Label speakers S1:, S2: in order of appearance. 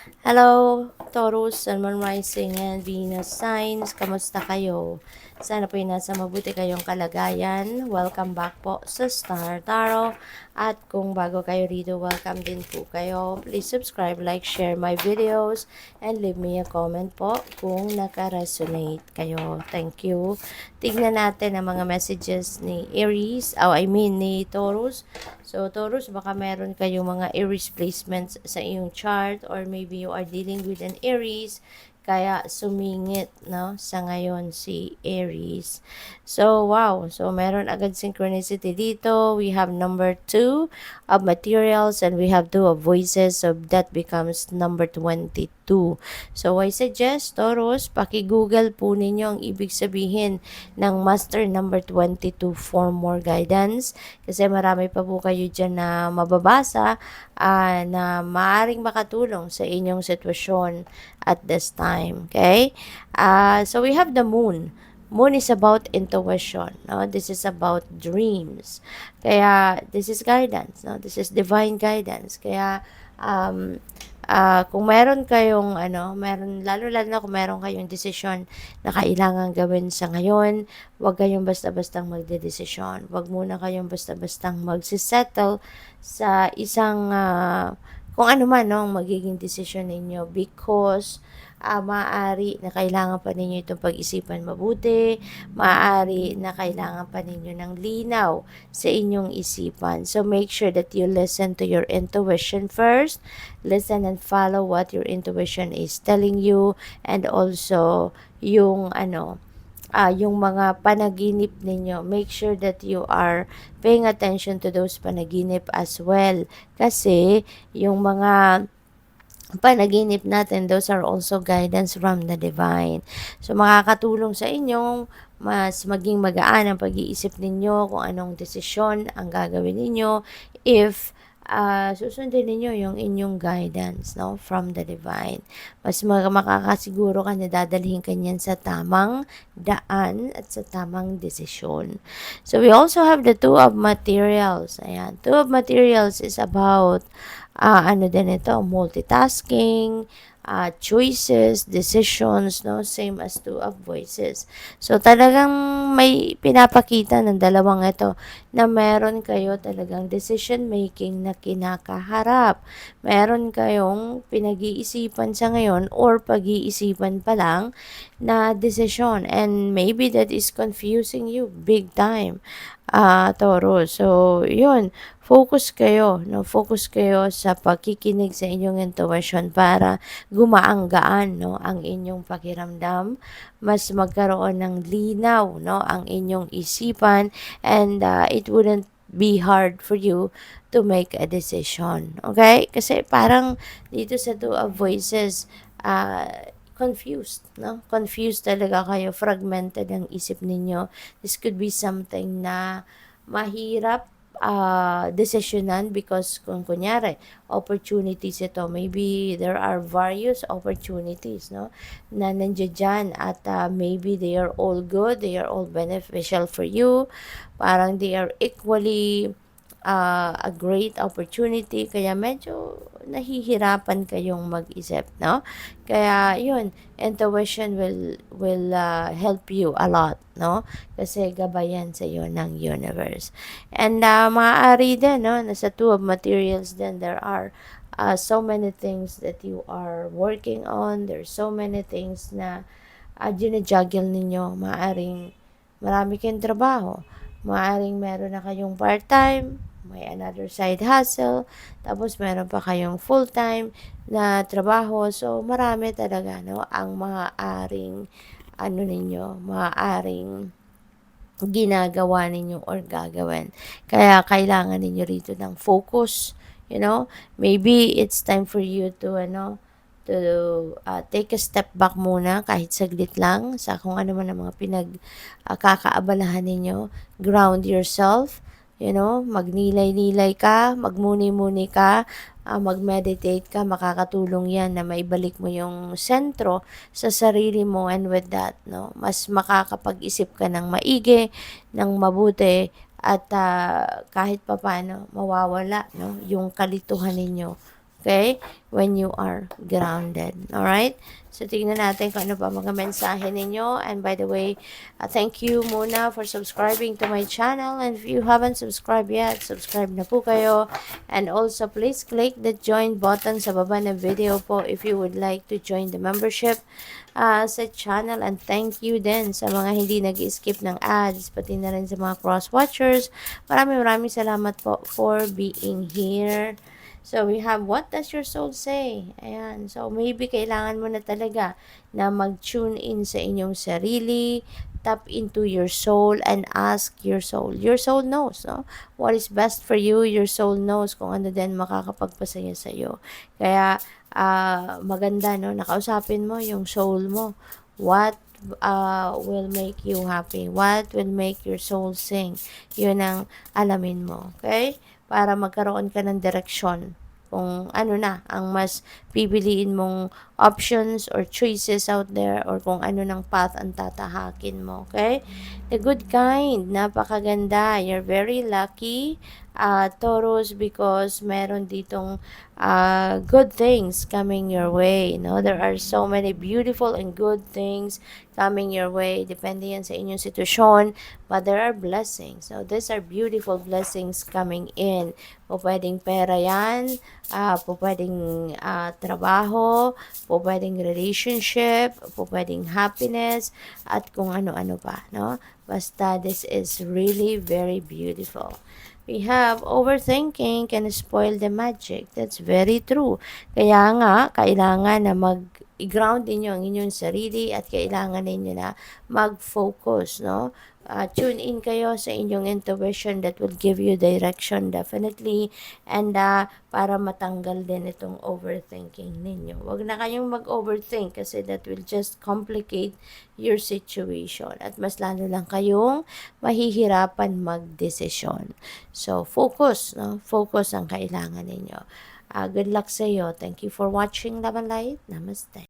S1: Hello, Taurus, Sun, Moon Rising, and Venus signs. Kamusta kayo? Sana po nasa mabuti kayong kalagayan. Welcome back po sa Star Tarot. At kung bago kayo rito, welcome din po kayo. Please subscribe, like, share my videos, and leave me a comment po kung naka-resonate kayo. Thank you. Tignan natin ang mga messages ni Aries, ni Taurus. So, Taurus, baka meron kayong mga Aries placements sa iyong chart or maybe you are dealing with an Aries kaya sumingit no sa ngayon si Aries. So wow, so meron agad synchronicity dito. We have number 2 of materials and we have 2 of voices, so that becomes number 22. So I suggest Taurus, paki-google po ninyo ang ibig sabihin ng master number 22 for more guidance kasi marami pa po kayo dyan na mababasa na maaring makatulong sa inyong sitwasyon at this time. Okay? So we have the moon. Moon is about intuition. No? This is about dreams. Kaya, this is guidance. No? This is divine guidance. Kaya, kung meron kayong, lalo-lalo na kung meron kayong desisyon na kailangan gawin sa ngayon, huwag kayong basta-bastang magdedesisyon. Huwag muna kayong basta-bastang magsisettle sa isang kung ano man no, magiging desisyon ninyo because maaari na kailangan pa ninyo itong pag-isipan mabuti, maaari na kailangan pa ninyo ng linaw sa inyong isipan. So make sure that you listen to your intuition first, listen and follow what your intuition is telling you, and also yung yung mga panaginip ninyo, make sure that you are paying attention to those panaginip as well. Kasi yung mga panaginip natin, those are also guidance from the divine. So, makakatulong sa inyong mas maging magaan ang pag-iisip ninyo kung anong desisyon ang gagawin ninyo if susundin ninyo yung inyong guidance no, from the divine. Mas makakasiguro ka na dadalhin ka niyan sa tamang daan at sa tamang desisyon. So, we also have the two of materials. Ayan. Two of materials is about multitasking, choices, decisions, no? Same as two of voices. So, talagang may pinapakita ng dalawang ito na meron kayo talagang decision making na kinakaharap. Meron kayong pinag-iisipan sa ngayon or pag-iisipan pa lang na decision and maybe that is confusing you big time. Taurus. So, yun, focus kayo, no? Focus kayo sa pagkikinig sa inyong intuition para gumaanggaan, no, ang inyong pakiramdam, mas magkaroon ng linaw, no, ang inyong isipan, and it wouldn't be hard for you to make a decision. Okay? Kasi parang dito sa two of voices, confused, no? Confused talaga kayo, fragmented ang isip ninyo. This could be something na mahirap desisyonan because kung kunyari, opportunities ito, maybe there are various opportunities, no? Na nandiyan dyan at maybe they are all good, they are all beneficial for you, parang they are equally a great opportunity, kaya medyo nahihirapan kayong mag-isip, no? Kaya yun, intuition will help you a lot, no? Kasi gabayan sa iyo ng universe. And maaari din, no? Nasa two of materials din, there are so many things that you are working on. There's so many things na ginajuggle ninyo. Maaring marami kayong trabaho. Maaring meron na kayong part-time, may another side hustle, tapos meron pa kayong full-time na trabaho. So, marami talaga, no, ang maaaring, maaaring ginagawa ninyo or gagawin. Kaya, kailangan ninyo rito ng focus, maybe it's time for you to, take a step back muna, kahit saglit lang, sa kung ano man ang mga kakaabalahan ninyo. Ground yourself, magnilay-nilay ka, magmuni-muni ka, mag-meditate ka, makakatulong yan na maibalik mo yung sentro sa sarili mo, and with that, no, mas makakapag-isip ka ng maigi, ng mabuti, at kahit papaano mawawala, no, yung kalituhan ninyo Okay? When you are grounded. Alright? So, tignan natin kung ano pa mga mensahe ninyo. And by the way, thank you muna for subscribing to my channel. And if you haven't subscribed yet, subscribe na po kayo. And also, please click the join button sa baba ng video po if you would like to join the membership sa channel. And thank you din sa mga hindi nag-skip ng ads, pati na rin sa mga cross-watchers. Maraming salamat po for being here. So, we have, what does your soul say? Ayan. So, maybe kailangan mo na talaga na mag-tune in sa inyong sarili, tap into your soul, and ask your soul. Your soul knows, no? What is best for you. Your soul knows kung ano din makakapagpasaya sa iyo. Kaya, maganda, no? Nakausapin mo yung soul mo. What will make you happy? What will make your soul sing? Yun ang alamin mo. Okay? Para magkaroon ka ng direksyon kung ano na ang mas pipiliin mong options or choices out there, or kung ano ng path ang tatahakin mo. Okay? The good kind, napakaganda. You're very lucky, Taurus, because meron ditong good things coming your way. No? There are so many beautiful and good things coming your way. Depende yan sa inyong sitwasyon, but there are blessings. So, these are beautiful blessings coming in. Po pwedeng pera yan, po pwedeng trabaho, po pwedeng relationship, po pwedeng happiness, at kung ano-ano pa, no? Basta, this is really very beautiful. We have overthinking can spoil the magic. That's very true. Kaya nga, kailangan na i-ground ninyo ang inyong sarili, at kailangan ninyo na mag-focus, no? Tune in kayo sa inyong intuition that will give you direction definitely, and para matanggal din itong overthinking ninyo. Huwag na kayong mag-overthink kasi that will just complicate your situation, at mas lalo lang kayong mahihirapan mag-desisyon. So, focus, no? Focus ang kailangan ninyo. Good luck sa iyo. Thank you for watching Love and Light. Namaste.